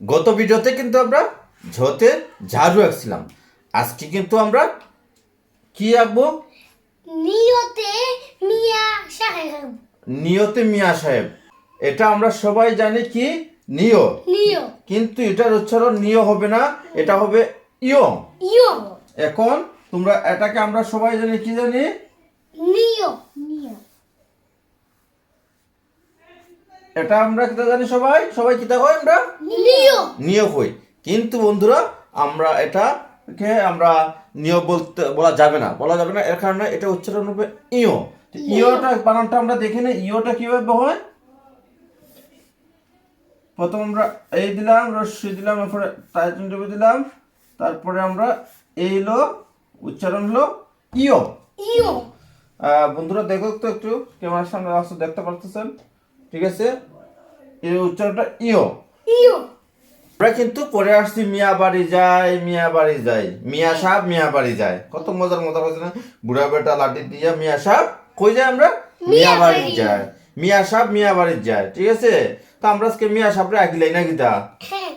গত ভিডিওতে কিন্তু আমরা ঝতে ঝাড়ু আঁকছিলাম। আজকে কিন্তু আমরা কি আঁকবো? নিয়তে মিয়া সাহেব। নিয়তে মিয়া সাহেব। এটা আমরা সবাই জানি কি নিয়, নিয় কিন্তু এটার উচ্চারণ নিয় হবে না, এটা হবে ইয়। ইয় এখন তোমরা এটাকে আমরা সবাই জানি কি জানি? নিয় নিয় এটা আমরা কি জানি? সবাই সবাই কি হয়? আমরা নিয় নিয় হই। কিন্তু বন্ধুরা আমরা এটাকে আমরা নিয় বলা যাবে না, এর কারণে এটা উচ্চারণ হবে ইয়। তো ইয়টা বানানটা আমরা দেখি না, ইয়টা কিভাবে হয়। প্রথম আমরা এই দিলাম, রস্যই দিলাম, এরপরে টাইটেন দিলাম, তারপরে আমরা এই হলো উচ্চারণ হলো ইয়। ইয় বন্ধুরা দেখো তো একটু, ক্যামেরার সামনে আসতে দেখতে পারতেছেন? ঠিক আছে, এই উচ্চারণটা ইয়। ইয় আমরা কিন্তু পরে আসছি মিয়া বাড়ি যায়, মিয়া বাড়ি যায়, মিয়া সাহেব মিয়া বাড়ি যায়। কত মজার মজা হয়েছে না? বুড়া বেটা লাঠি দিয়া মিয়া সাহেব কই যায়? আমরা মিয়া বাড়ি যায়, মিয়া সাহেব মিয়া বাড়ি যায়। ঠিক আছে, তো আমরা আজকে মিয়া সাহেবরে আঁকিলাই না কিতা? হ্যাঁ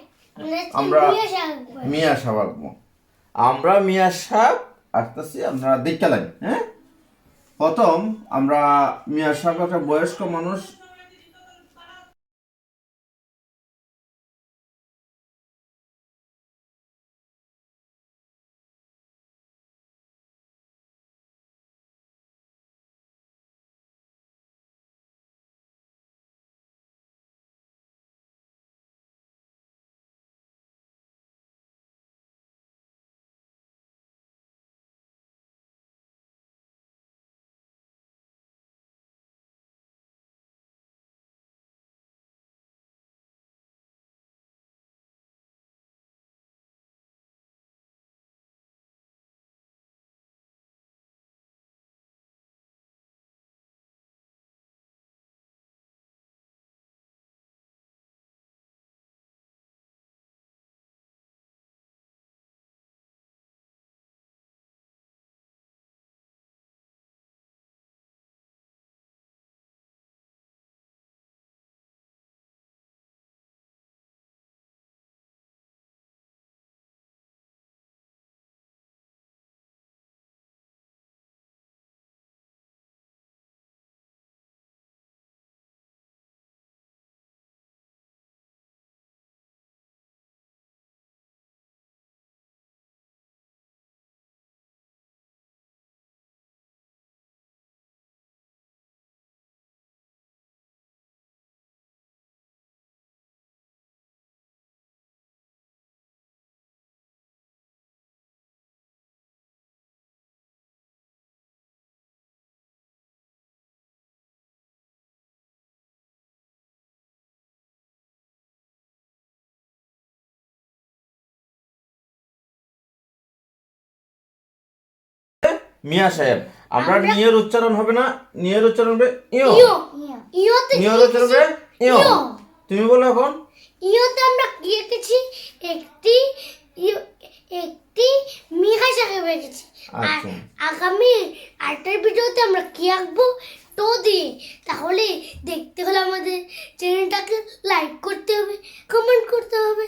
আমরা মিয়া সাহেব। মিয়া সাহেব আঁকবো। আমরা মিয়া সাহেব আসতেছি, আমরা দেখতে লাগি। হ্যাঁ, প্রথম আমরা মিয়া সাহেব একটা বয়স্ক মানুষ। মিয়া সাহেব। আমরা নিয়ের উচ্চারণ হবে না, নিয়ের উচ্চারণ হবে ইয়। ইয় ইয়তে নিয়ের উচ্চারণ হবে ইয়। তুমি বলো এখন। ইয়তে আমরা কি এঁকেছি? একটি একটি মিয়া সাহেব এঁকেছি। আর আচ্ছা, আগামী আরেকটার ভিডিওতে আমরা কি আঁকবো তো দিয়ে। তাহলে দেখতে হলে আমাদের চ্যানেলটাকে লাইক করতে হবে, কমেন্ট করতে হবে,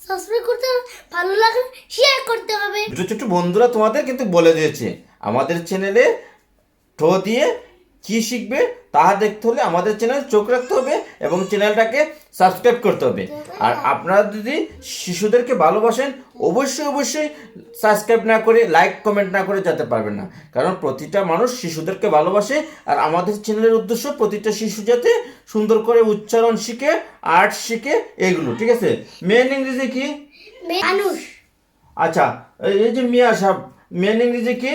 সাবস্ক্রাইব করতে হবে, ভালো লাগলে শেয়ার করতে হবে। ছোট ছোট বন্ধুরা তোমাদের কিন্তু বলে দিয়েছে, আমাদের চ্যানেলে ঠো দিয়ে কি শিখবে তাহা দেখতে হলে আমাদের চ্যানেলে চোখ রাখতে হবে এবং চ্যানেলটাকে সাবস্ক্রাইব করতে হবে। আর আপনারা যদি শিশুদেরকে ভালোবাসেন অবশ্যই অবশ্যই সাবস্ক্রাইব না করে, লাইক কমেন্ট না করে যেতে পারবেন না, কারণ প্রতিটা মানুষ শিশুদেরকে ভালোবাসে। আর আমাদের চ্যানেলের উদ্দেশ্য প্রতিটা শিশু যাতে সুন্দর করে উচ্চারণ শিখে, আর্ট শিখে, এগুলো। ঠিক আছে, মেন ইংরেজি কি? মানুষ। আচ্ছা, এই যে মিয়া সাহেব, মেন ইংরেজি কি?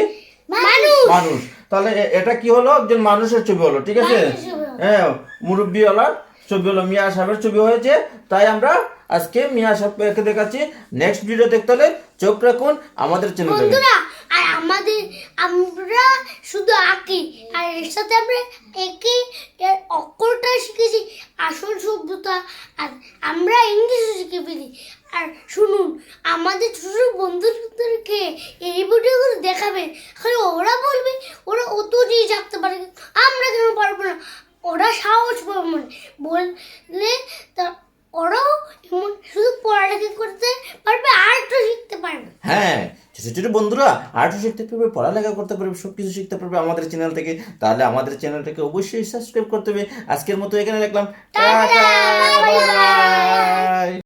মানুষ। মানুষ। তাহলে এটা কি হলো? একজন মানুষের ছবি হলো। ঠিক আছে, মানুষের ছবি হলো। হ্যাঁ, মুরব্বিওয়ালার ছবি হলো, মিয়া সাহেবের ছবি হয়েছে। তাই আমরা আজকে মিয়া সাহেবকে দেখাচ্ছি। নেক্সট ভিডিও দেখতে হলে চোখ রাখুন আমাদের চ্যানেলে। বন্ধুরা, আর আমরা শুধু আঁকি, আর এর সাথে আমরা একে এর অক্ষরটা শিখেছি, আসল শব্দটা। আর আমরা ইংলিশও শিখে ফেলি। আর শুনুন, আমাদের ছোট বন্ধুদেরকে এই ভিডিওগুলো দেখাবে, খালি ওরা বলবে ওরা অত জিনিস আঁকতে পারে, আমরা কেন পারবো না? ওরা সাহস পাবে বললে তা ওরাও এমন শুধু পড়ালেখা করতে পারবে আর একটু শিখতে পারবে। হ্যাঁ, ছোট ছোট বন্ধুরা আর্টও শিখতে পারবে, পড়ালেখা করতে পারবে, সব কিছু শিখতে পারবে আমাদের চ্যানেল থেকে। তাহলে আমাদের চ্যানেলটাকে অবশ্যই সাবস্ক্রাইব করতে হবে। আজকের মতো এখানে রাখলাম, tata, tata, bye bye. By.